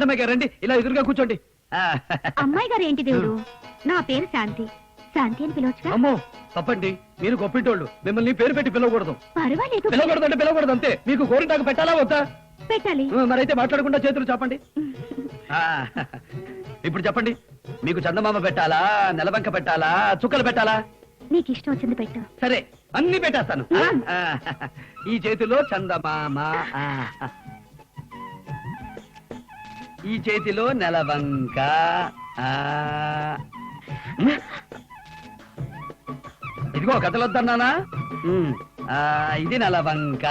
అమ్మాయి గారు రండి, ఇలా ఎదురుగా కూర్చోండి. అమ్మాయి గారు ఏంటి దేవుడు? నా పేరు శాంతి. శాంతి అని పిలవచ్చుగా? అమ్మో తప్పండి, మీరు గొప్పింటోళ్ళు, మిమ్మల్ని పేరు పెట్టి పిలవకూడదు. పర్వాలేదు, పిలవకూడదు అంటే పిలవకూడదు అంతే. మీకు గోరింటాకు పెట్టాలా వద్దా? పెట్టాలి. మరైతే మాట్లాడకుండా చేతులు చాపండి. ఇప్పుడు చెప్పండి, మీకు చందమామ పెట్టాలా, నెలవంక పెట్టాలా, చుక్కలు పెట్టాలా? నీకు ఇష్టం వచ్చింది పెట్టు. సరే, అన్ని పెట్టేస్తాను. ఈ చేతిలో చందమామ, ఈ చేతిలో నెలవంక, ఇదిగో కథలొద్దన్నానా? ఇది నెలవంక.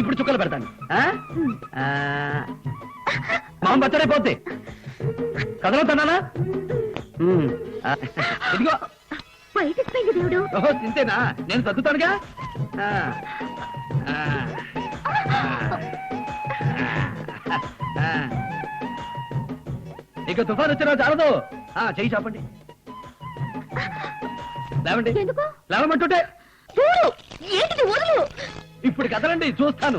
ఇప్పుడు చుక్కలు పెడతాను. మామ బచ్చడైపోద్ది. కథలొద్దన్నానా? ఇదిగో. బయటకు దేవుడు. ఓహో తింతేనా, నేను తగ్గుతానుగా. ఇక తుఫాన్ వచ్చినా చాలదు. చెయ్యి చాపండి. లేవండి. లేవమంటుంటే ఇప్పుడు కదలండి, చూస్తాను.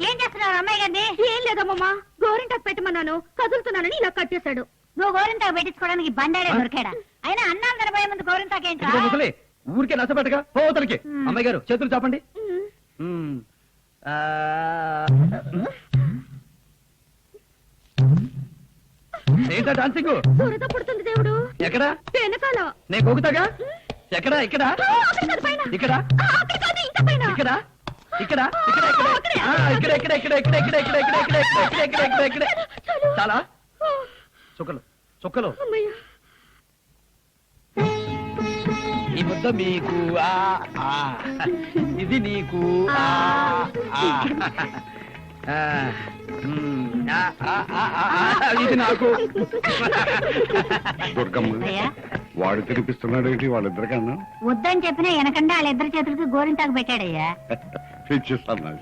ఏం చేస్తున్నావు అమ్మాయి గారిని? ఏం లేదమ్మా, గోరింటాకు పెట్టమన్నాను, కదులుతున్నానని ఇలా కట్టేశాడు. నువ్వు గోరింటాకు పెట్టించుకోవడానికి బండాడే దొరికాడా? అయినా అన్నాలు కనబోయే ముందు గోరింటాకేంటి? ముసలి ఊరికే నచ్చబెట్టగా పోతలకి. అమ్మాయి గారు చేతులు చాపండి. ఏంటా డాన్సింగ్? దొరద పుడుతుంది దేవుడు. ఎక్కడ? వెనకాల. నేను గోగుతాగా. ఎక్కడ? ఇక్కడ ఇక్కడ ఇక్కడ ఇక్కడ ఇక్కడ ఇక్కడ ఇక్కడ ఇక్కడ ఇక్కడ ఇక్కడ ఇక్కడ ఇక్కడ ఇక్కడ ఇక్కడ ఇక్కడ ఇక్కడ చాలా చుక్కలు చుక్కలు. ఈ ముద్ద మీకు, ఇది నీకు, ఇది నాకు. దుర్గమ్మ, వాడు తినిపిస్తున్నాడు ఏంటి వాళ్ళిద్దరికన్నా? వద్దని చెప్పినా వెనకంటే వాళ్ళిద్దరి చేతులకి గోరింటాకు పెట్టాడయ్యా. తెచ్చిస్తాను.